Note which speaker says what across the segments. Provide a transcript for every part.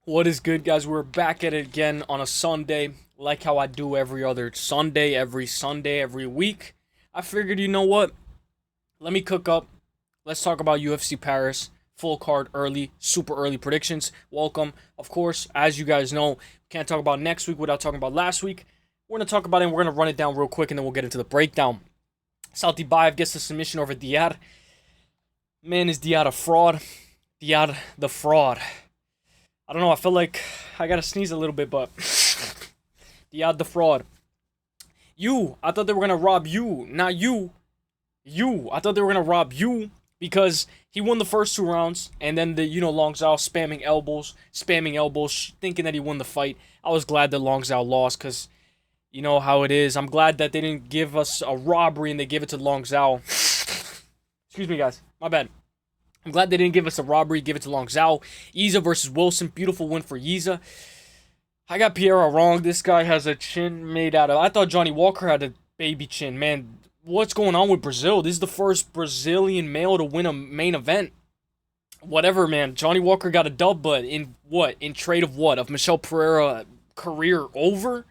Speaker 1: What is good, guys? We're back at it again on a Sunday, like how I do every other Sunday, every week. I figured, you know what? Let me cook up. Let's talk about UFC Paris. Full card early, super early predictions. Welcome. Of course, as you guys know, can't talk about next week without talking about last week. We're going to talk about it and we're going to run it down real quick and then we'll get into the breakdown. Saint-Denis gets the submission over Diar. Man, is Diar a fraud? Diar the fraud. I don't know, I feel like I gotta sneeze a little bit, but the fraud. I thought they were gonna rob you, not you. I thought they were gonna rob you because he won the first 2 rounds, and then Long Zhao spamming elbows, thinking that he won the fight. I was glad that Long Zhao lost because you know how it is. I'm glad that they didn't give us a robbery and they gave it to Long Zhao. Excuse me, guys. My bad. I'm glad they didn't give us a robbery, give it to Long Zhao. Yiza versus Wilson, beautiful win for Yiza. I got Piera wrong. This guy has a chin made out of... I thought Johnny Walker had a baby chin. Man, what's going on with Brazil? This is the first Brazilian male to win a main event. Whatever, man. Johnny Walker got a dub, but in what? In trade of what? Of Michel Pereira career over?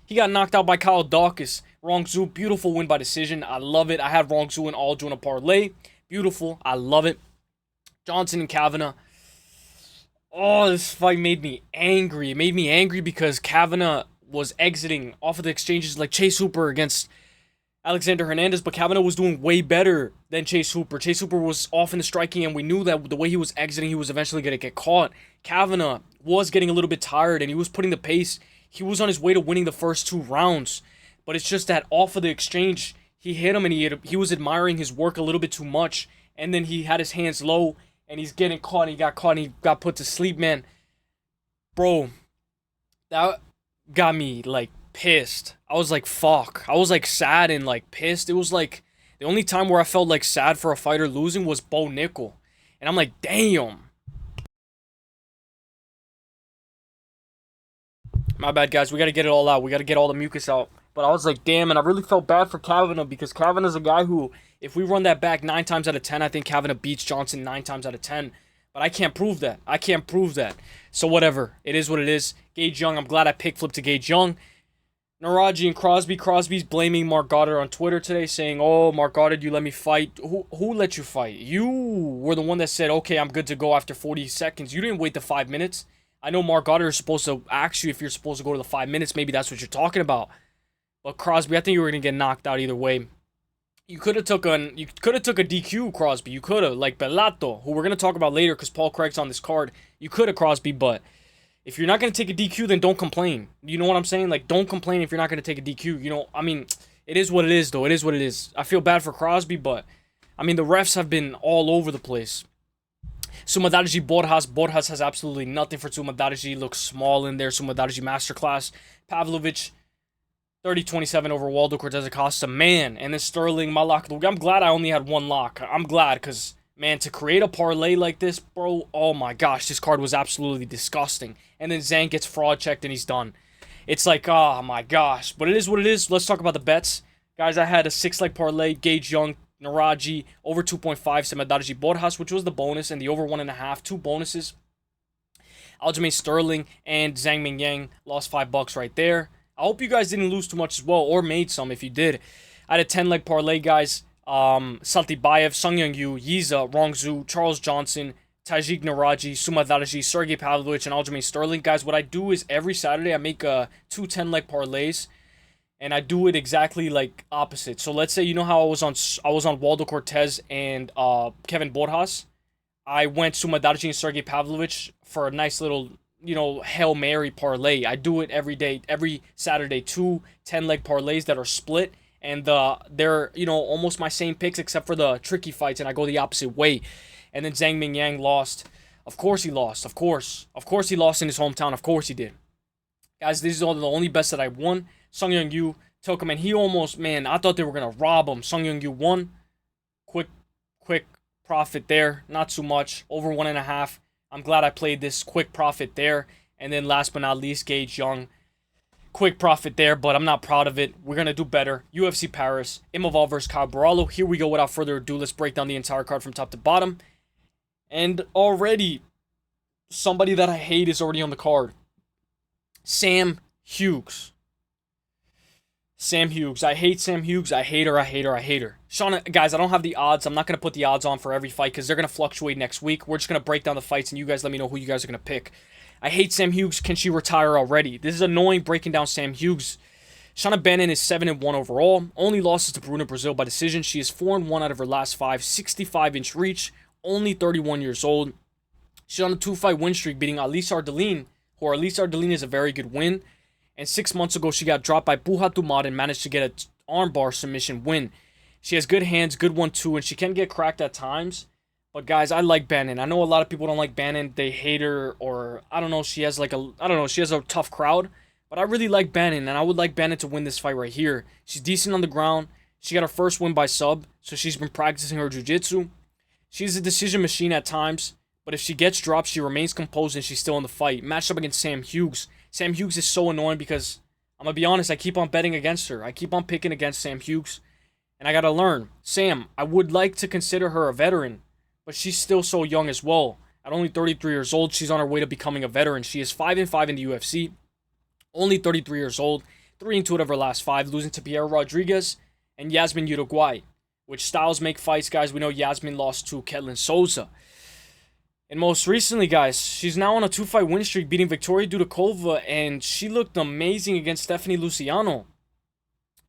Speaker 1: He got knocked out by Kyle Dawkins. Rongzhu, beautiful win by decision. I love it. I had Rongzhu and all doing a parlay. Beautiful. I love it. Johnson and Kavanagh. Oh, this fight made me angry. It made me angry because Kavanagh was exiting off of the exchanges like Chase Hooper against Alexander Hernandez, but Kavanagh was doing way better than Chase Hooper. Chase Hooper was off in the striking, and we knew that the way he was exiting, he was eventually going to get caught. Kavanagh was getting a little bit tired, and he was putting the pace. He was on his way to winning the first 2 rounds, but it's just that off of the exchange, he hit him, and he was admiring his work a little bit too much, and then he had his hands low, and he's getting caught, and he got caught, and he got put to sleep, man. Bro, that got me, like, pissed. I was like, fuck. I was, like, sad and, like, pissed. It was, like, the only time where I felt, like, sad for a fighter losing was Bo Nickel. And I'm like, damn. My bad, guys. We got to get it all out. We got to get all the mucus out. But I was like, damn, and I really felt bad for Kavanagh because Kavanagh's a guy who, if we run that back 9 times out of 10, I think Kavanagh beats Johnson 9 times out of 10. But I can't prove that. So whatever. It is what it is. Gage Young, I'm glad I pick flipped to Gage Young. Naraji and Crosby. Crosby's blaming Mark Goddard on Twitter today, saying, oh, Mark Goddard, you let me fight. Who let you fight? You were the one that said, okay, I'm good to go after 40 seconds. You didn't wait the 5 minutes. I know Mark Goddard is supposed to ask you if you're supposed to go to the 5 minutes. Maybe that's what you're talking about. But Crosby, I think you were gonna get knocked out either way. You could have took a DQ, Crosby. You could have, like Bellato, who we're gonna talk about later because Paul Craig's on this card. You could have, Crosby, but if you're not gonna take a DQ, then don't complain. You know what I'm saying? Like, don't complain if you're not gonna take a DQ. You know, I mean, it is what it is, though. It is what it is. I feel bad for Crosby, but I mean, the refs have been all over the place. Sumadaji Borjas has absolutely nothing for Sumadaji. Looks small in there. Sumadaji masterclass. Pavlovich 30-27 over Waldo Cortez Acosta, man. And then Sterling, my lock. I'm glad I only had 1 lock. I'm glad because, man, to create a parlay like this, bro, oh my gosh, this card was absolutely disgusting. And then Zhang gets fraud checked and he's done. It's like, oh my gosh. But it is what it is. Let's talk about the bets. Guys, I had a 6-leg parlay, Gage Young, Naraji, over 2.5, Sumadaji Borjas, which was the bonus, and the over 1.5, 2 bonuses. Aljamain Sterling and Zhang Mingyang lost $5 right there. I hope you guys didn't lose too much as well, or made some if you did. I had a 10-leg parlay, guys. Saltybayev, Sungyoung Yu, Yiza, Rongzhu, Charles Johnson, Tajik Naraji, Sumadaji, Sergey Pavlovich, and Aljamain Sterling. Guys, what I do is every Saturday I make 2 10-leg parlays, and I do it exactly like opposite. So let's say, you know how I was on Waldo Cortez and Kevin Borjas. I went Sumadaji and Sergey Pavlovich for a nice little, Hail Mary parlay. I do it every day, every Saturday, 2 10-leg parlays that are split, and they're, almost my same picks except for the tricky fights, and I go the opposite way. And then Zhang Mingyang lost. Of course he lost. Of course he lost in his hometown. Of course he did. Guys, these are the only bets that I won. Sungyoung Yu took him, and he almost, man, I thought they were going to rob him. Sungyoung Yu won. Quick profit there. Not too much. Over 1.5. I'm glad I played this. Quick profit there. And then last but not least, Gage Young. Quick profit there, but I'm not proud of it. We're going to do better. UFC Paris. Imavov versus Borralho. Here we go. Without further ado, let's break down the entire card from top to bottom. And already, Somebody that I hate is already on the card. Sam Hughes. Sam Hughes. I hate Sam Hughes. I hate her. I hate her. I hate her. Shauna, guys, I don't have the odds. I'm not going to put the odds on for every fight because they're going to fluctuate next week. We're just going to break down the fights and you guys let me know who you guys are going to pick. I hate Sam Hughes. Can she retire already? This is annoying breaking down Sam Hughes. Shauna Bannon is 7-1 overall. Only losses to Bruna Brazil by decision. She is 4-1 out of her last 5. 65-inch reach. Only 31 years old. She's on a 2-fight win streak beating Elise Ardeline, who Elise Ardeline is a very good win. And 6 months ago, she got dropped by Buhatumad and managed to get an armbar submission win. She has good hands, good 1-2, and she can get cracked at times. But guys, I like Bannon. I know a lot of people don't like Bannon. They hate her, or I don't know. She has she has a tough crowd. But I really like Bannon, and I would like Bannon to win this fight right here. She's decent on the ground. She got her first win by sub, so she's been practicing her jiu-jitsu. She's a decision machine at times, but if she gets dropped, she remains composed and she's still in the fight. Matched up against Sam Hughes. Sam Hughes is so annoying because, I'm going to be honest, I keep on betting against her. I keep on picking against Sam Hughes. And I got to learn. Sam, I would like to consider her a veteran, but she's still so young as well. At only 33 years old, she's on her way to becoming a veteran. She is 5-5 in the UFC. Only 33 years old. 3-2 out of her last 5, losing to Piera Rodriguez and Yasmin Uruguay. Which styles make fights, guys. We know Yasmin lost to Ketlin Souza. And most recently, guys, she's now on a 2-fight win streak, beating Victoria Dudakova, and she looked amazing against Stephanie Luciano.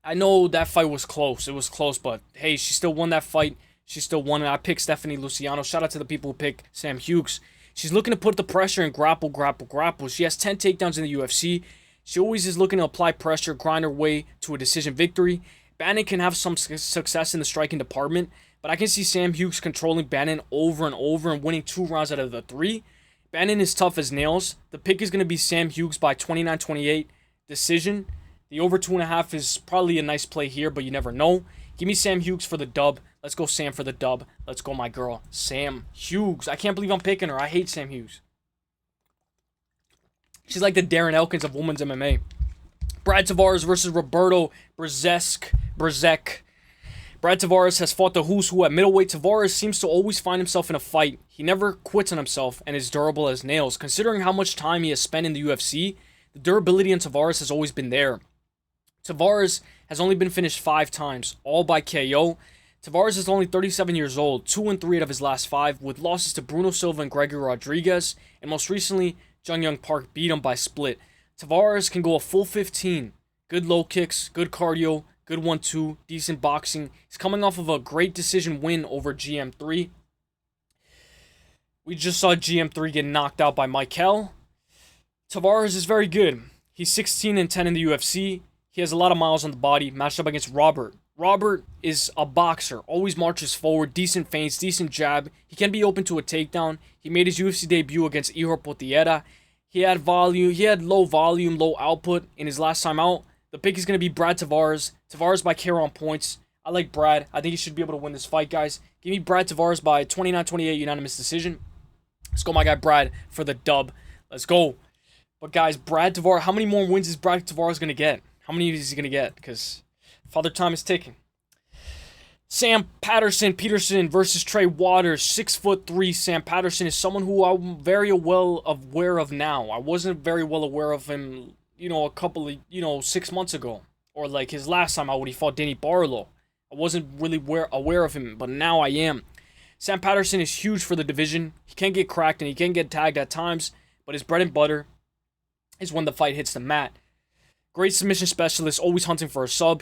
Speaker 1: I know that fight was close. It was close, but hey, she still won that fight. She still won it. I picked Stephanie Luciano. Shout out to the people who picked Sam Hughes. She's looking to put the pressure and grapple. She has 10 takedowns in the UFC. She always is looking to apply pressure, grind her way to a decision victory. Bannon can have some success in the striking department, but I can see Sam Hughes controlling Bannon over and over and winning 2 rounds out of the 3. Bannon is tough as nails. The pick is going to be Sam Hughes by 29-28 decision. The over 2.5 is probably a nice play here, but you never know. Give me Sam Hughes for the dub. Let's go Sam for the dub. Let's go my girl, Sam Hughes. I can't believe I'm picking her. I hate Sam Hughes. She's like the Darren Elkins of women's MMA. Brad Tavares versus Roberto Bryczek. Brad Tavares has fought the who's who at middleweight. Tavares seems to always find himself in a fight. He never quits on himself and is durable as nails. Considering how much time he has spent in the UFC, the durability in Tavares has always been there. Tavares has only been finished 5 times, all by KO. Tavares is only 37 years old, 2-3 out of his last 5, with losses to Bruno Silva and Gregory Rodriguez, and most recently, Jung Young Park beat him by split. Tavares can go a full 15. Good low kicks, good cardio, good 1-2, decent boxing. He's coming off of a great decision win over GM3. We just saw GM3 get knocked out by Michael. Tavares is very good. He's 16-10 in the UFC. He has a lot of miles on the body, matched up against Robert. Robert is a boxer, always marches forward, decent feints, decent jab. He can be open to a takedown. He made his UFC debut against Ihor Potierra. He had low volume, low output in his last time out. The pick is going to be Brad Tavares. Tavares by KO on points. I like Brad. I think he should be able to win this fight, guys. Give me Brad Tavares by 29-28 unanimous decision. Let's go, my guy Brad, for the dub. Let's go. But, guys, Brad Tavares, how many more wins is Brad Tavares going to get? How many is he going to get? Because Father Time is ticking. Sam Peterson versus Trey Waters. 6'3". Sam Patterson is someone who I'm very well aware of now. I wasn't very well aware of him, a couple of, 6 months ago. Or like his last time out when he fought Danny Borralho. I wasn't really aware of him, but now I am. Sam Patterson is huge for the division. He can get cracked and he can get tagged at times, but his bread and butter is when the fight hits the mat. Great submission specialist, always hunting for a sub.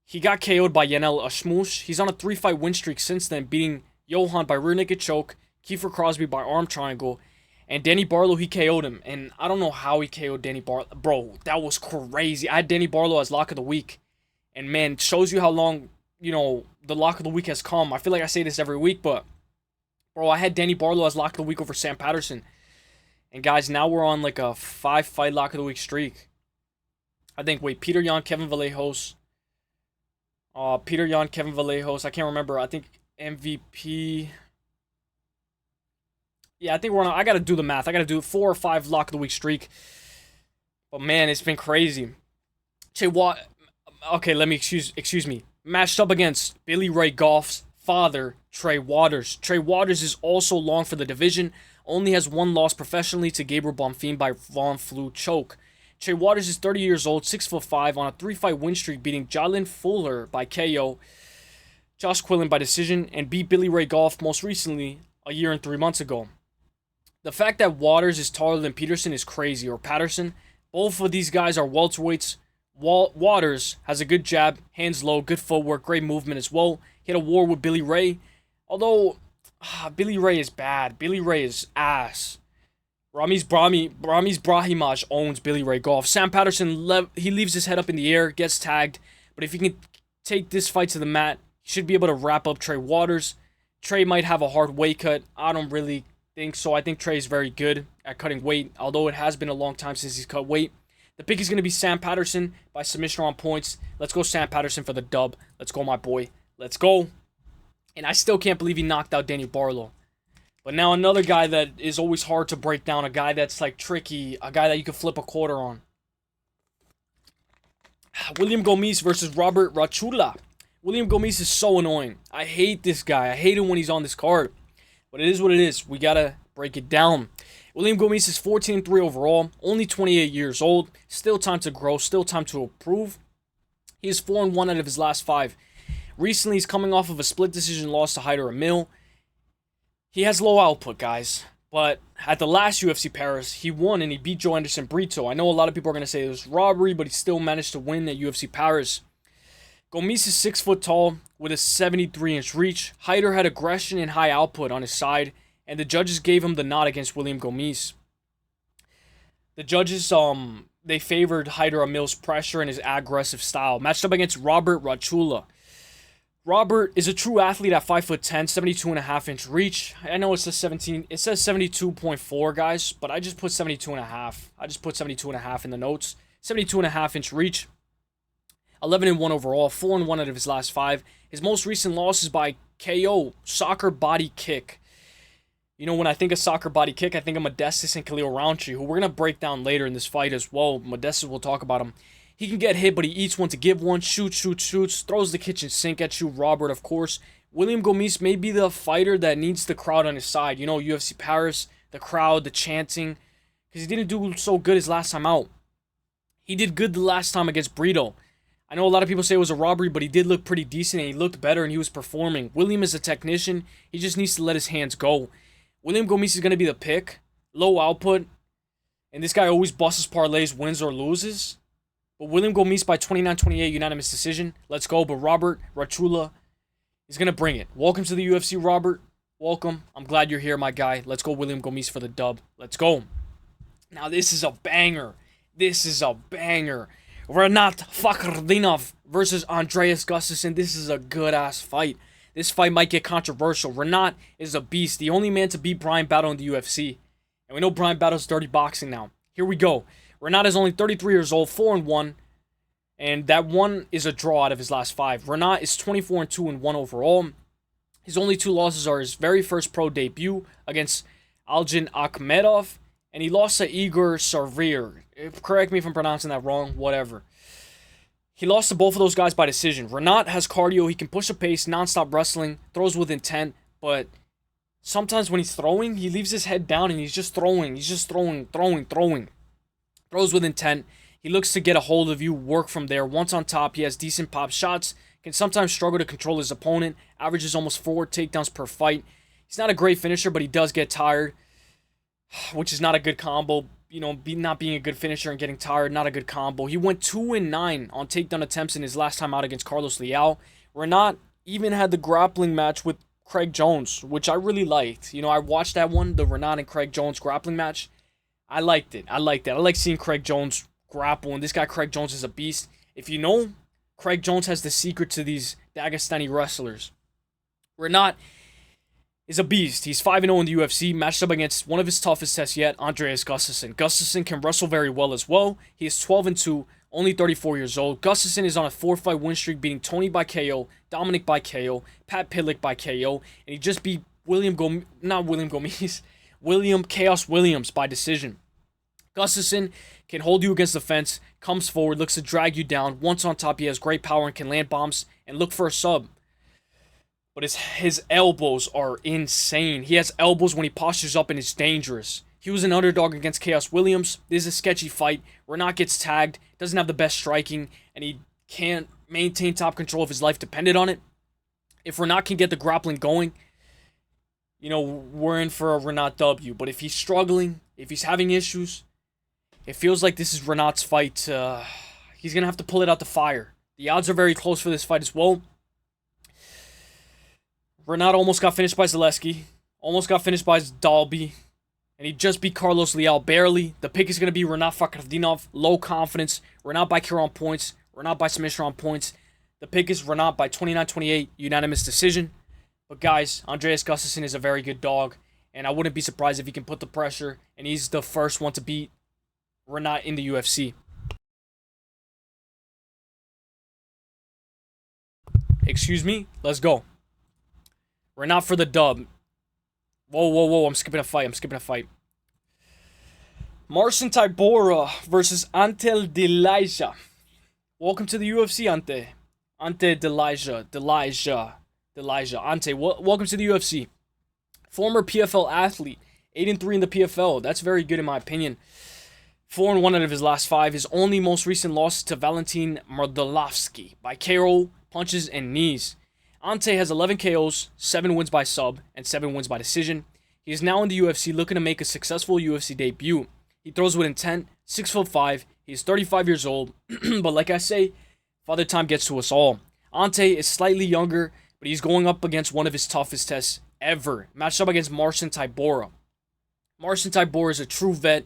Speaker 1: He got KO'd by Yanel Ashmush. He's on a 3-fight win streak since then, beating Johan by rear naked choke, Kiefer Crosby by arm triangle, and Danny Barlow, he KO'd him. And I don't know how he KO'd Danny Barlow. Bro, that was crazy. I had Danny Barlow as lock of the week. And man, it shows you how long, the lock of the week has come. I feel like I say this every week, but bro, I had Danny Barlow as lock of the week over Sam Patterson. And guys, now we're on like a 5-fight lock of the week streak. I think, Peter Yan, Kevin Vallejos. I can't remember. I think MVP. Yeah, I think we're on. I got to do the math. I got to do 4 or 5 lock of the week streak. But man, it's been crazy. Okay, excuse me. Matched up against Billy Ray Goff's father, Trey Waters. Trey Waters is also long for the division. only has one loss professionally to Gabriel Bonfim by Von Flue choke. Trey Waters is 30 years old, 6'5", on a 3-fight win streak, beating Jalen Fuller by KO, Josh Quillen by decision, and beat Billy Ray Goff most recently a year and 3 months ago. The fact that Waters is taller than Peterson is crazy, or Patterson. Both of these guys are welterweights. Waters has a good jab, hands low, good footwork, great movement as well. He had a war with Billy Ray, although Billy Ray is bad. Billy Ray is ass. Ramiz Brahimaj owns Billy Ray Goff. Sam Patterson, he leaves his head up in the air, gets tagged, but if he can take this fight to the mat, he should be able to wrap up Trey Waters. Trey might have a hard weight cut. I don't really think so. I think Trey is very good at cutting weight, although it has been a long time since he's cut weight. The pick is going to be Sam Patterson by submission on points. Let's go Sam Patterson for the dub. Let's go, my boy. Let's go. And I still can't believe he knocked out Danny Borralho. But now another guy that is always hard to break down, a guy that's like tricky, a guy that you can flip a quarter on. William Gomis versus Robert Ruchała. William Gomis is so annoying. I hate this guy. I hate him when he's on this card. But it is what it is. We got to break it down. William Gomis is 14-3 overall, only 28 years old. Still time to grow, still time to improve. He is 4-1 out of his last 5. Recently, he's coming off of a split decision loss to Haider Emil. He has low output, guys. But at the last UFC Paris, he won and he beat Joe Anderson Brito. I know a lot of people are going to say it was robbery, but he still managed to win at UFC Paris. Gomis is 6 foot tall with a 73-inch reach. Haider had aggression and high output on his side, and the judges gave him the nod against William Gomis. The judges, they favored Haider Emil's pressure and his aggressive style. Matched up against Robert Ruchała. Robert is a true athlete at 5'10", 72.5-inch reach. I know it says 72.4, guys, but I just put 72.5. I just put 72.5 in the notes. 72.5-inch reach. 11-1 overall, 4-1 out of his last 5. His most recent loss is by KO, soccer body kick. You know, when I think of soccer body kick, I think of Modestas and Khalil Roundtree, who we're going to break down later in this fight as well. Modestas, we'll talk about him. He can get hit, but he eats one to give one. Shoots, throws the kitchen sink at you. Robert, of course. William Gomis may be the fighter that needs the crowd on his side. You know, UFC Paris, the crowd, the chanting. Because he didn't do so good his last time out. He did good the last time against Brito. I know a lot of people say it was a robbery, but he did look pretty decent and he looked better and he was performing. William is a technician. He just needs to let his hands go. William Gomis is going to be the pick. Low output. And this guy always busts parlays, wins or loses. But William Gomis by 29-28 unanimous decision. Let's go. But Robert Ruchała is going to bring it. Welcome to the UFC, Robert. Welcome. I'm glad you're here, my guy. Let's go William Gomis for the dub. Let's go. Now this is a banger. This is a banger. Rinat Fakhretdinov versus Andreas Gustafsson. This is a good-ass fight. This fight might get controversial. Rinat is a beast. The only man to beat Bryan Battle in the UFC. And we know Bryan Battle's dirty boxing now. Here we go. Rinat is only 33 years old, 4-1. And that one is a draw out of his last 5. Rinat is 24-2 overall. His only 2 losses are his very first pro debut against Aljan Akhmedov. And he lost to Igor Sarver. Correct me if I'm pronouncing that wrong. Whatever. He lost to both of those guys by decision. Rinat has cardio. He can push a pace, non-stop wrestling, throws with intent. But sometimes when he's throwing, he leaves his head down and he's just throwing. He's just throwing. Throws with intent. He looks to get a hold of you, work from there. Once on top, he has decent pop shots. Can sometimes struggle to control his opponent. Averages almost 4 takedowns per fight. He's not a great finisher, but he does get tired, which is not a good combo. You know, not being a good finisher and getting tired, not a good combo. He went 2-9 on takedown attempts in his last time out against Carlos Leal. Rinat even had the grappling match with Craig Jones, which I really liked. You know, I watched that one, the Rinat and Craig Jones grappling match. I liked it. I like seeing Craig Jones grapple, and this guy Craig Jones is a beast. If you know, Craig Jones has the secret to these Dagestani wrestlers. Rinat is a beast. He's 5-0 in the UFC, matched up against one of his toughest tests yet, Andreas Gustafsson. Gustafsson can wrestle very well as well. He is 12-2, only 34 years old. Gustafsson is on a 4-fight win streak, beating Tony by KO, Dominic by KO, Pat Pitlick by KO, and he just beat William Chaos Williams by decision. Gustafsson can hold you against the fence, comes forward, looks to drag you down. Once on top, he has great power and can land bombs and look for a sub. but his elbows are insane. He has elbows when he postures up and it's dangerous. He was an underdog against Chaos Williams. This is a sketchy fight. Rinat gets tagged, doesn't have the best striking, and he can't maintain top control if his life depended on it. If Rinat can get the grappling going, you know, we're in for a Rinat W. But if he's struggling, if he's having issues, it feels like this is Rinat's fight. He's going to have to pull it out the fire. The odds are very close for this fight as well. Rinat almost got finished by Zaleski. Almost got finished by Dalby. And he just beat Carlos Leal barely. The pick is going to be Rinat Fakhretdinov. Low confidence. Rinat by KO on points. Rinat by submission on points. The pick is Rinat by 29-28. Unanimous decision. But guys, Andreas Gustafsson is a very good dog. And I wouldn't be surprised if he can put the pressure. And he's the first one to beat Rinat in the UFC. Excuse me. Let's go. Rinat for the dub. Whoa. I'm skipping a fight. Marcin Tybura versus Ante Delija. Welcome to the UFC, Ante. Ante Delija. Ante, welcome to the UFC. Former PFL athlete. 8-3 in the PFL. That's very good in my opinion. 4-1 out of his last 5. His only most recent loss to Valentin Mordalovsky by KO, punches, and knees. Ante has 11 KOs, 7 wins by sub, and 7 wins by decision. He is now in the UFC looking to make a successful UFC debut. He throws with intent, 6'5". He is 35 years old, but like I say, Father Time gets to us all. Ante is slightly younger, but he's going up against one of his toughest tests ever. Matched up against Marcin Tybura. Marcin Tybura is a true vet.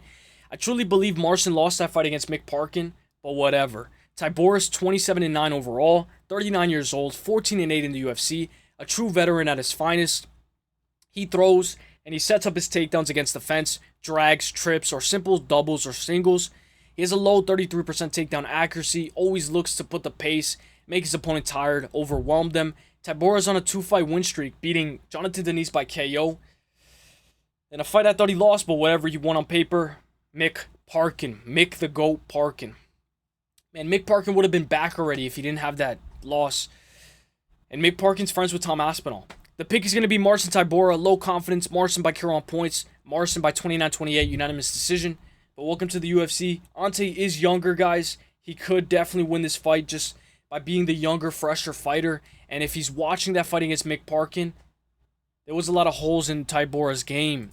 Speaker 1: I truly believe Marcin lost that fight against Mick Parkin, but whatever. Tybura is 27-9 overall, 39 years old, 14-8 in the UFC, a true veteran at his finest. He throws and he sets up his takedowns against the fence, drags, trips, or simple doubles or singles. He has a low 33% takedown accuracy, always looks to put the pace, make his opponent tired, overwhelm them. Tybura's on a 2-fight win streak, beating Jonathan Denise by KO. In a fight I thought he lost, but whatever, he won on paper. Mick the GOAT Parkin. Man, Mick Parkin would have been back already if he didn't have that loss. And Mick Parkin's friends with Tom Aspinall. The pick is going to be Marcin Tybura, low confidence. Marcin by KO on points. Marcin by 29-28, unanimous decision. But welcome to the UFC. Ante is younger, guys. He could definitely win this fight just by being the younger, fresher fighter. And if he's watching that fight against Mick Parkin, there was a lot of holes in Tybura's game.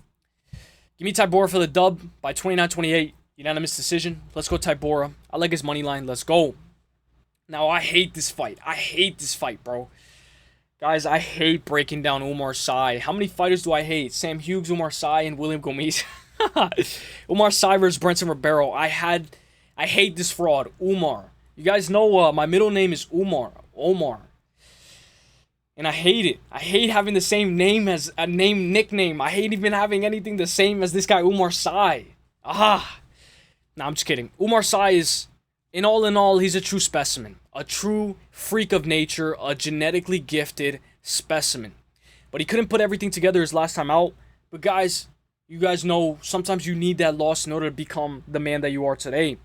Speaker 1: Give me Tybura for the dub by 29-28. Unanimous decision. Let's go Tybura. I like his money line. Let's go. Now, I hate this fight. Bro. Guys, I hate breaking down Oumar Sy. How many fighters do I hate? Sam Hughes, Oumar Sy, and William Gomis. Oumar Sy versus Brendson Ribeiro. I hate this fraud. Oumar. You guys know my middle name is Oumar. Oumar. And I hate it. I hate having the same name as a nickname. I hate even having anything the same as this guy, Oumar Sy. Nah, I'm just kidding. Oumar Sy is, in all, he's a true specimen. A true freak of nature. A genetically gifted specimen. But he couldn't put everything together his last time out. But guys, you guys know sometimes you need that loss in order to become the man that you are today.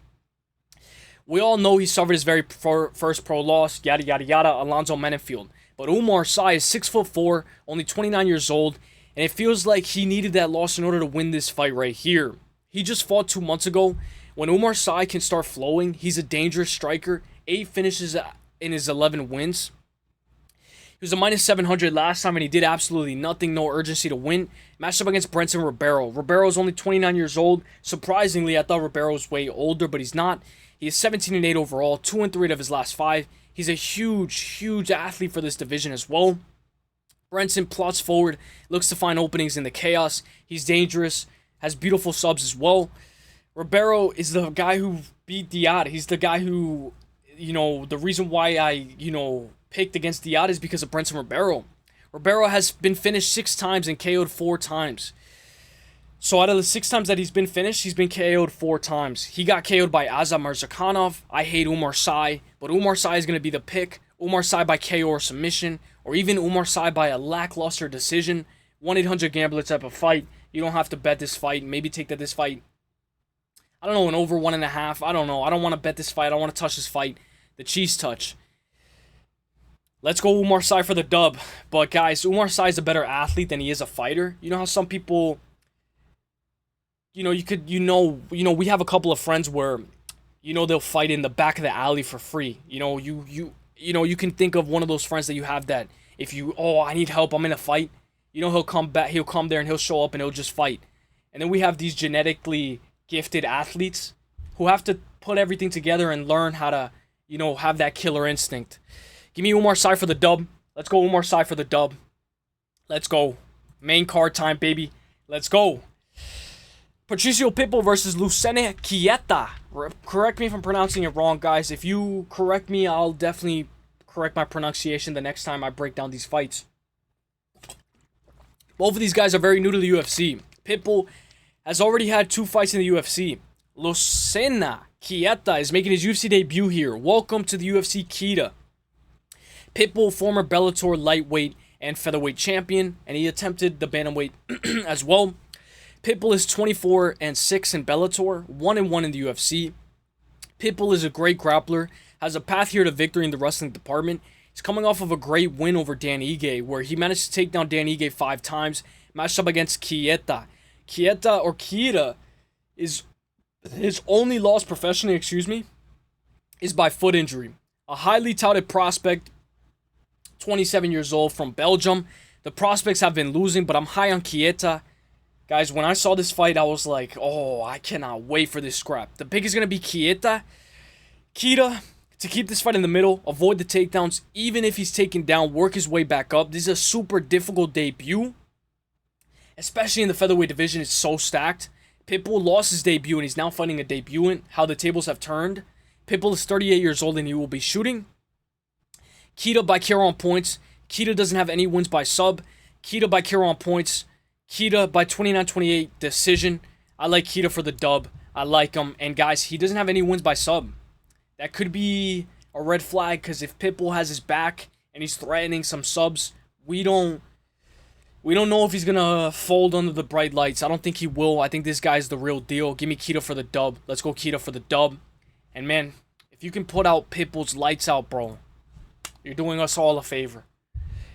Speaker 1: We all know he suffered his very first pro loss. Yada, yada, yada. Alonzo Menenfield. But Oumar Sy is 6'4", only 29 years old. And it feels like he needed that loss in order to win this fight right here. He just fought 2 months ago. When Oumar Sy can start flowing, he's a dangerous striker. 8 finishes in his 11 wins. He was a minus 700 last time, and he did absolutely nothing. No urgency to win. Matched up against Brendson Ribeiro. Ribeiro is only 29 years old. Surprisingly, I thought Ribeiro was way older, but he's not. He is 17-8 overall. 2-3 out of his last 5. He's a huge athlete for this division as well. Brendson plots forward, looks to find openings in the chaos. He's dangerous, has beautiful subs as well. Ribeiro is the guy who beat Diaz. He's the guy who, the reason why I, picked against Diaz is because of Brendson Ribeiro. Ribeiro has been finished 6 times and KO'd 4 times. So out of the 6 times that he's been finished, he's been KO'd 4 times. He got KO'd by Azam Mirzakhanov. I hate Oumar Sy, but Oumar Sy is going to be the pick. Oumar Sy by KO or submission, or even Oumar Sy by a lackluster decision. 1-800-GAMBLER type of fight. You don't have to bet this fight. Maybe take this fight, I don't know, an over 1.5. I don't know. I don't want to bet this fight. I don't want to touch this fight. The cheese touch. Let's go Oumar Sy for the dub. But guys, Oumar Sy is a better athlete than he is a fighter. You know how some people, we have a couple of friends where, they'll fight in the back of the alley for free. You can think of one of those friends that you have that if I need help, I'm in a fight. He'll come back, he'll come there and he'll show up and he'll just fight. And then we have these genetically gifted athletes who have to put everything together and learn how to, have that killer instinct. Give me Oumar Sy for the dub. Let's go Oumar Sy for the dub. Let's go. Main card time, baby. Let's go. Patricio Pitbull versus Losene Keita. Correct me if I'm pronouncing it wrong, guys. If you correct me, I'll definitely correct my pronunciation the next time I break down these fights. Both of these guys are very new to the UFC. Pitbull has already had 2 fights in the UFC. Losene Keita is making his UFC debut here. Welcome to the UFC, Keita. Pitbull, former Bellator lightweight and featherweight champion, and he attempted the bantamweight as well. Pitbull is 24-6 in Bellator, 1-1 in the UFC. Pitbull is a great grappler, has a path here to victory in the wrestling department. He's coming off of a great win over Dan Ige, where he managed to take down Dan Ige 5 times, matched up against Keita. Keita is his only loss professionally, is by foot injury. A highly touted prospect, 27 years old, from Belgium. The prospects have been losing, but I'm high on Keita. Guys, when I saw this fight, I was like, oh, I cannot wait for this scrap. The pick is going to be Keita. Keita, to keep this fight in the middle, avoid the takedowns, even if he's taken down, work his way back up. This is a super difficult debut, especially in the featherweight division. It's so stacked. Pitbull lost his debut, and he's now fighting a debutant. How the tables have turned. Pitbull is 38 years old, and he will be shooting. Keita by KO on points. Keita doesn't have any wins by sub. Keita by KO on points. Keita by 29-28 decision. I like Keita for the dub. I like him. And guys, he doesn't have any wins by sub. That could be a red flag, because if Pitbull has his back and he's threatening some subs, we don't know if he's gonna fold under the bright lights. I don't think he will. I think this guy's the real deal. Give me Keita for the dub. Let's go Keita for the dub. And man, if you can put out Pitbull's lights out, bro, you're doing us all a favor.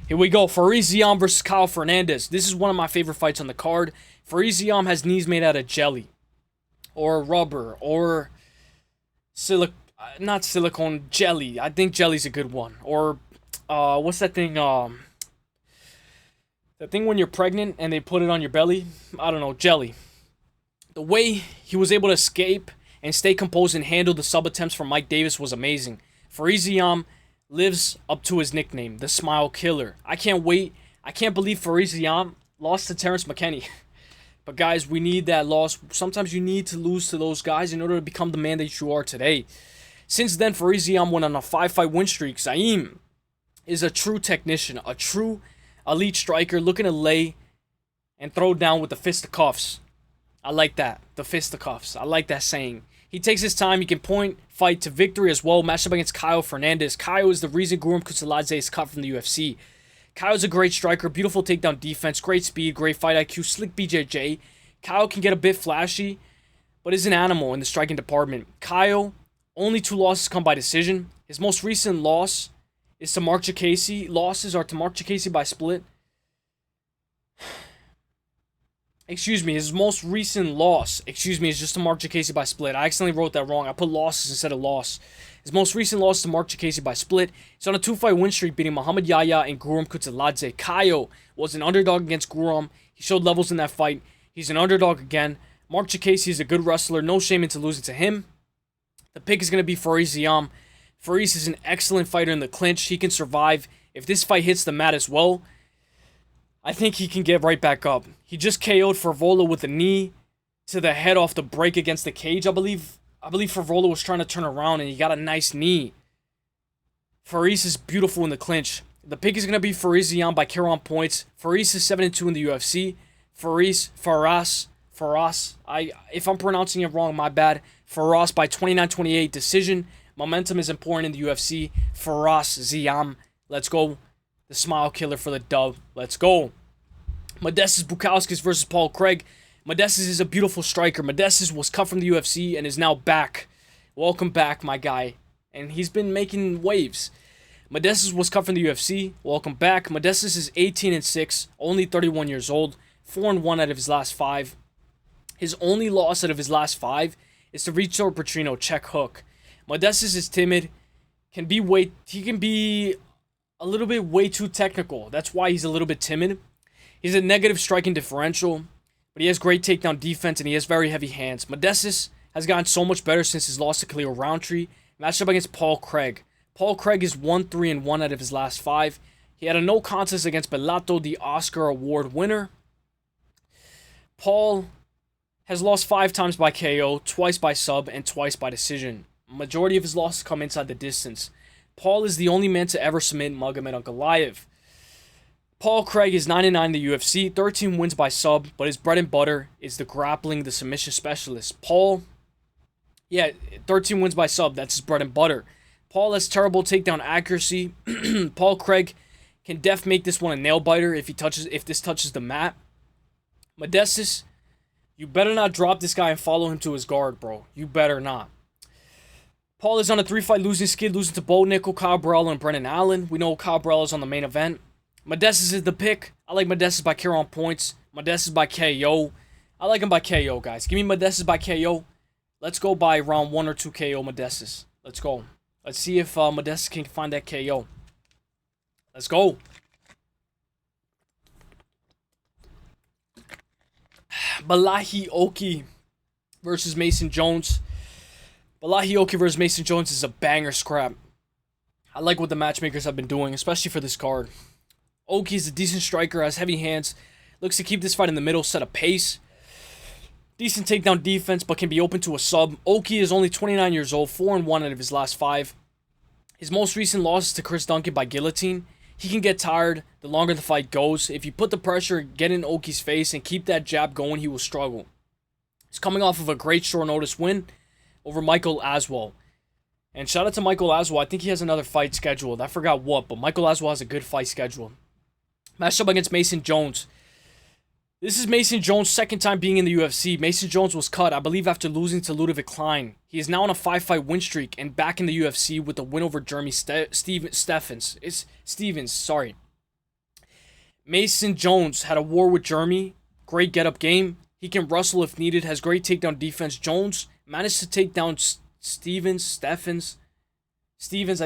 Speaker 1: Here we go. Fakhretdinov versus Kyle Fernandez. This is one of my favorite fights on the card. Fakhretdinov has knees made out of jelly. Or rubber. Or not silicone, jelly. I think jelly's a good one. Or, what's that thing? That thing when you're pregnant and they put it on your belly? I don't know, jelly. The way he was able to escape and stay composed and handle the sub attempts from Mike Davis was amazing. Fakhretdinov lives up to his nickname, the Smile Killer. I can't wait. I can't believe Fakhretdinov lost to Terrence McKinney. But guys, we need that loss. Sometimes you need to lose to those guys in order to become the man that you are today. Since then, Fakhretdinov went on a 5-fight win streak. Zaim is a true technician, a true elite striker, looking to lay and throw down with the fisticuffs. I like that, the fisticuffs. I like that saying. He takes his time. He can point fight to victory as well. Matched up against Kyle Fernandez. Kyle is the reason GOOOOO is cut from the UFC. Kyle's a great striker. Beautiful takedown defense. Great speed. Great fight IQ. Slick BJJ. Kyle can get a bit flashy, but is an animal in the striking department. Kyle, only 2 losses come by decision. His most recent loss is to Mark Chikasi. Losses are to Mark Chikasi by split. His most recent loss, is just to Mark Chikasi by split. I accidentally wrote that wrong. I put losses instead of loss. His most recent loss to Mark Chikasi by split. He's on a 2-fight win streak, beating Muhammad Yahya and GOOOOO. Kyle was an underdog against GOOOOO. He showed levels in that fight. He's an underdog again. Mark Chikasi is a good wrestler. No shame into losing to him. The pick is going to be Fakhretdinov. Fakhretdinov is an excellent fighter in the clinch. He can survive. If this fight hits the mat as well, I think he can get right back up. He just KO'd Frevola with a knee to the head off the break against the cage, I believe. I believe Frevola was trying to turn around and he got a nice knee. Fakhretdinov is beautiful in the clinch. The pick is going to be Fakhretdinov by KO on points. Fakhretdinov is 7-2 in the UFC. Faras. If I'm pronouncing it wrong, my bad. Faras by 29-28 decision. Momentum is important in the UFC. Fakhretdinov. Let's go. The Smile Killer for the dub. Let's go. Modestas Bukauskas versus Paul Craig. Modestas is a beautiful striker. Modestas was cut from the UFC and is now back. Welcome back, my guy. And he's been making waves. Modestas was cut from the UFC. Welcome back. Modestas is 18-6, only 31 years old, 4-1 out of his last 5. His only loss out of his last 5 is to Vitor Petrino, check hook. Modestas is timid, he can be a little bit way too technical. That's why he's a little bit timid. He's a negative striking differential, but he has great takedown defense and he has very heavy hands. Modestas has gotten so much better since his loss to Khalil Roundtree. Matched up against Paul Craig. Paul Craig is 1-3-1 out of his last 5. He had a no contest against Bellato, the Oscar Award winner. Paul has lost 5 times by KO, twice by sub, and twice by decision. Majority of his losses come inside the distance. Paul is the only man to ever submit Magomed Ankalaev. Paul Craig is 9-9 in the UFC, 13 wins by sub, but his bread and butter is the grappling, the submission specialist. Paul, 13 wins by sub, that's his bread and butter. Paul has terrible takedown accuracy. Paul Craig can make this one a nail biter if this touches the mat. Modestas, you better not drop this guy and follow him to his guard, bro. You better not. Paul is on a 3-fight losing skid, losing to Bo Nickel, Kyle Borralho, and Brendan Allen. We know Kyle Borralho is on the main event. Modestas is the pick. I like Modestas by KO on points. Modestas by KO. I like him by KO, guys. Give me Modestas by KO. Let's go by round 1 or 2 KO Modestas. Let's go. Let's see if Modestas can find that KO. Let's go. Borralho versus Mason Jones. Borralho versus Mason Jones is a banger scrap. I like what the matchmakers have been doing, especially for this card. Oki is a decent striker, has heavy hands, looks to keep this fight in the middle, set a pace. Decent takedown defense, but can be open to a sub. Oki is only 29 years old, 4-1 out of his last 5. His most recent loss is to Chris Duncan by guillotine. He can get tired the longer the fight goes. If you put the pressure, get in Oki's face, and keep that jab going, he will struggle. He's coming off of a great short notice win over Michael Aswell. And shout out to Michael Aswell. I think he has another fight scheduled. I forgot what, but Michael Aswell has a good fight scheduled. Matched up against Mason Jones. This is Mason Jones' second time being in the UFC. Mason Jones was cut, I believe, after losing to Ludovic Klein. He is now on a 5-fight win streak and back in the UFC with a win over Jeremy Stevens. Mason Jones had a war with Jeremy. Great get-up game. He can wrestle if needed. Has great takedown defense. Jones managed to take down Stevens, I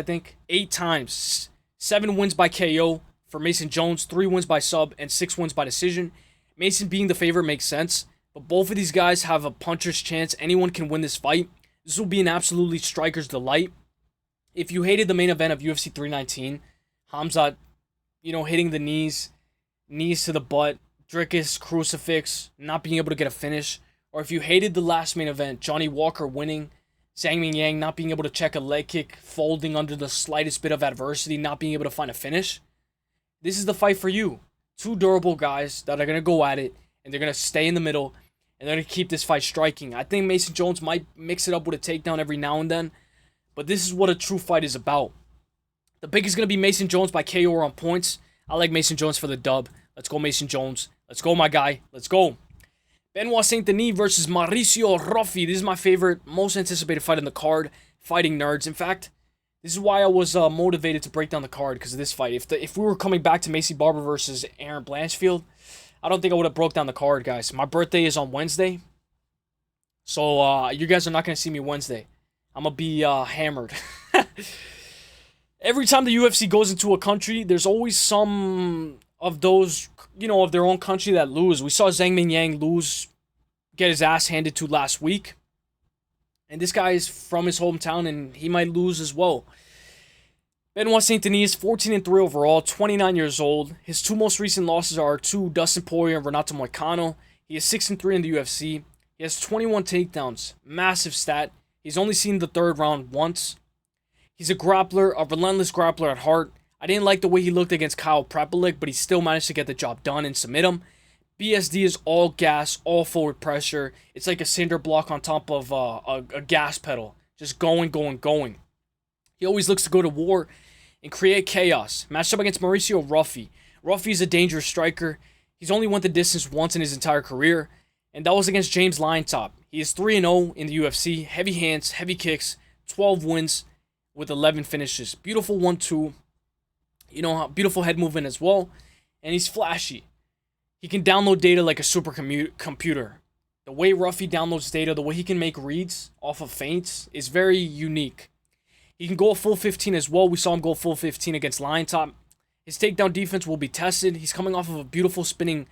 Speaker 1: think, 8 times. 7 wins by KO for Mason Jones. 3 wins by sub and 6 wins by decision. Mason being the favorite makes sense, but both of these guys have a puncher's chance. Anyone can win this fight. This will be an absolutely striker's delight. If you hated the main event of UFC 319, Hamzat, hitting the knees to the butt, Dricus, crucifix, not being able to get a finish, or if you hated the last main event, Johnny Walker winning, Zhang Mingyang not being able to check a leg kick, folding under the slightest bit of adversity, not being able to find a finish, this is the fight for you. 2 durable guys that are going to go at it, and they're going to stay in the middle, and they're going to keep this fight striking. I think Mason Jones might mix it up with a takedown every now and then, but this is what a true fight is about. The pick is going to be Mason Jones by KO or on points. I like Mason Jones for the dub. Let's go, Mason Jones. Let's go, my guy. Let's go. Benoit Saint-Denis versus Mauricio Roffi. This is my favorite, most anticipated fight in the card. Fighting nerds. In fact, this is why I was motivated to break down the card, because of this fight. If we were coming back to Macy Barber versus Aaron Blanchfield, I don't think I would have broke down the card, guys. My birthday is on Wednesday, so you guys are not going to see me Wednesday. I'm going to be hammered. Every time the UFC goes into a country, there's always some of those, of their own country that lose. We saw Zhang Mingyang get his ass handed to last week. And this guy is from his hometown, and he might lose as well. Benoit Saint-Denis is 14-3 overall, 29 years old. His 2 most recent losses are to Dustin Poirier and Renato Moicano. He is 6-3 in the UFC. He has 21 takedowns. Massive stat. He's only seen the 3rd round once. He's a grappler, a relentless grappler at heart. I didn't like the way he looked against Kyle Prepelic, but he still managed to get the job done and submit him. BSD is all gas, all forward pressure. It's like a cinder block on top of a gas pedal. Just going. He always looks to go to war and create chaos. Matched up against Mauricio Roffi. Roffi is a dangerous striker. He's only went the distance once in his entire career, and that was against James Lientop. He is 3-0 in the UFC. Heavy hands, heavy kicks, 12 wins with 11 finishes. Beautiful 1-2. You know, beautiful head movement as well. And he's flashy. He can download data like a supercomputer. The way Ruffy downloads data, the way he can make reads off of feints is very unique. He can go full 15 as well. We saw him go full 15 against Lion Top. His takedown defense will be tested. He's coming off of a beautiful spinning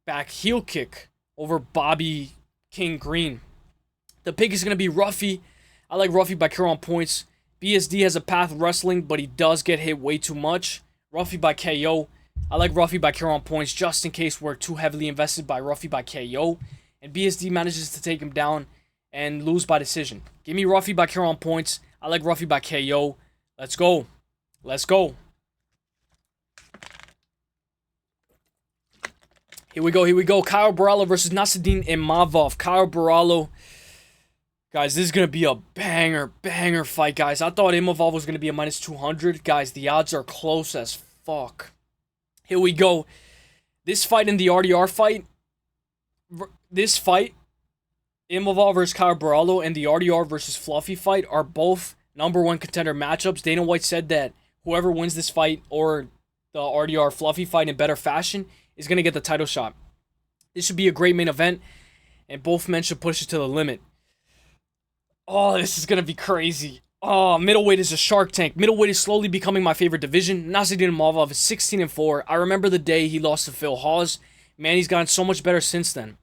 Speaker 1: back heel kick over Bobby King Green. The pick is going to be Ruffy. I like Ruffy by KO on points. BSD has a path wrestling, but he does get hit way too much. Ruffy by KO. I like Ruffy by KO on points just in case we're too heavily invested by Ruffy by KO. And BSD manages to take him down and lose by decision. Give me Ruffy by KO on points. I like Ruffy by KO. Let's go. Let's go. Here we go. Here we go. Kyle Borralho versus Nasruddin Imavov. Kyle Borralho. Guys, this is going to be a banger fight, guys. I thought Imavov was going to be a minus 200. Guys, the odds are close as fuck. Here we go. This fight and the RDR fight. This fight, Imavov versus Kyle Borralho, and the RDR versus Fluffy fight are both #1 contender matchups. Dana White said that whoever wins this fight or the RDR Fluffy fight in better fashion is going to get the title shot. This should be a great main event, and both men should push it to the limit. Oh, this is going to be crazy. Oh, middleweight is a shark tank. Middleweight is slowly becoming my favorite division. Nasruddin Imavov is 16-4. I remember the day he lost to Phil Hawes. Man, he's gotten so much better since then.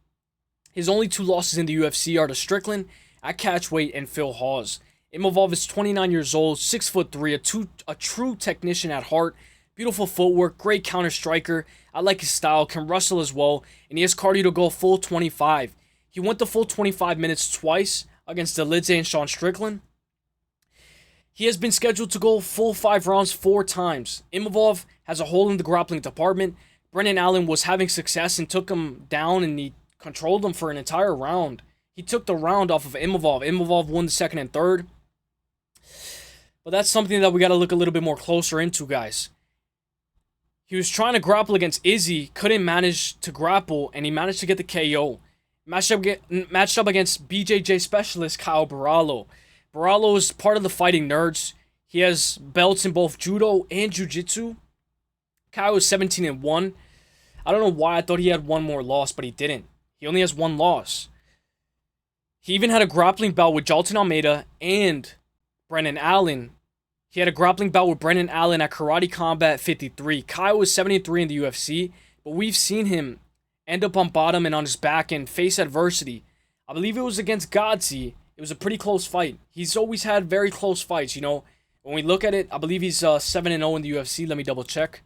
Speaker 1: His only 2 losses in the UFC are to Strickland at catchweight and Phil Hawes. Imavov is 29 years old, 6'3", a true technician at heart. Beautiful footwork, great counter striker. I like his style, can wrestle as well, and he has cardio to go full 25. He went the full 25 minutes twice against Delija and Sean Strickland. He has been scheduled to go full 5 rounds 4 times. Imavov has a hole in the grappling department. Brendan Allen was having success and took him down, and he controlled him for an entire round. He took the round off of Imavov. Imavov won the second and third. But that's something that we got to look a little bit more closer into, guys. He was trying to grapple against Izzy, couldn't manage to grapple, and he managed to get the KO. Matched up against BJJ specialist Kyle Borralho. Borralho is part of the Fighting Nerds. He has belts in both Judo and Jiu-Jitsu. Kyle is 17-1. I don't know why I thought he had one more loss, but he didn't. He only has 1 loss. He even had a grappling bout with Jalton Almeida and Brendan Allen. He had a grappling bout with Brendan Allen at Karate Combat 53. Kyle was 73 in the UFC, but we've seen him end up on bottom and on his back and face adversity. I believe it was against Godzi. It was a pretty close fight. He's always had very close fights, you know. When we look at it, I believe he's 7-0 in the UFC. Let me double check.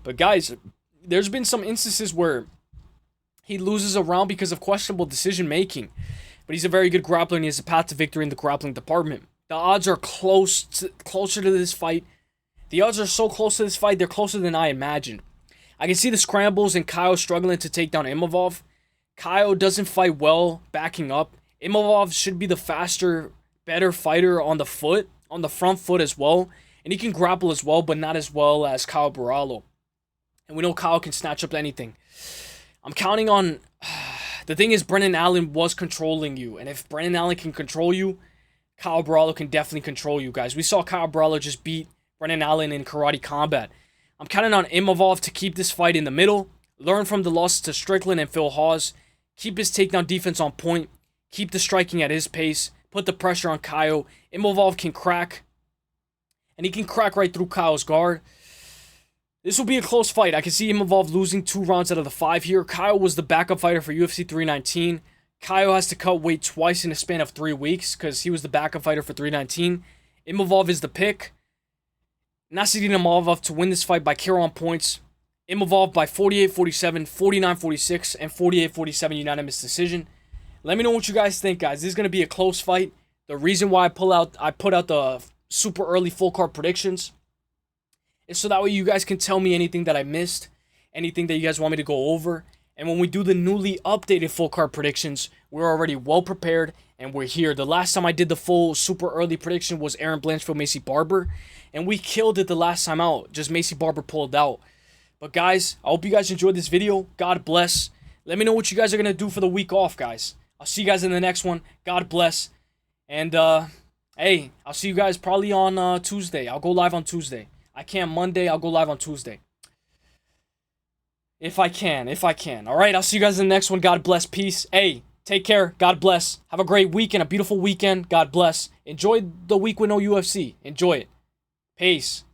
Speaker 1: But guys, there's been some instances where he loses a round because of questionable decision making. But he's a very good grappler and he has a path to victory in the grappling department. The odds are closer to this fight. The odds are so close to this fight, they're closer than I imagined. I can see the scrambles and Kyle struggling to take down Imavov. Kyle doesn't fight well backing up. Imavov should be the faster, better fighter on the foot, on the front foot as well. And he can grapple as well, but not as well as Kyle Borralho. And we know Kyle can snatch up anything. I'm counting on... The thing is, Brendan Allen was controlling you. And if Brendan Allen can control you, Kyle Borralho can definitely control you guys. We saw Kyle Borralho just beat Brendan Allen in Karate Combat. I'm counting on Imavov to keep this fight in the middle. Learn from the losses to Strickland and Phil Hawes. Keep his takedown defense on point. Keep the striking at his pace. Put the pressure on Kyle. Imavov can crack. And he can crack right through Kyle's guard. This will be a close fight. I can see Imavov losing 2 rounds out of the 5 here. Kyle was the backup fighter for UFC 319. Kyle has to cut weight twice in a span of 3 weeks because he was the backup fighter for 319. Imavov is the pick. Nasruddin Imavov to win this fight by KO on points. Imavov by 48-47, 49-46, and 48-47 unanimous decision. Let me know what you guys think, guys. This is going to be a close fight. The reason why I put out the super early full card predictions is so that way you guys can tell me anything that I missed, anything that you guys want me to go over. And when we do the newly updated full card predictions, we're already well prepared and we're here. The last time I did the full super early prediction was Aaron Blanchfield, Macy Barber, and we killed it the last time out. Just Macy Barber pulled out. But guys, I hope you guys enjoyed this video. God bless. Let me know what you guys are going to do for the week off, guys. I'll see you guys in the next one. God bless. And, hey, I'll see you guys probably on Tuesday. I'll go live on Tuesday. I can't Monday. I'll go live on Tuesday. If I can. All right, I'll see you guys in the next one. God bless. Peace. Hey, take care. God bless. Have a great weekend, a beautiful weekend. God bless. Enjoy the week with no UFC. Enjoy it. Peace.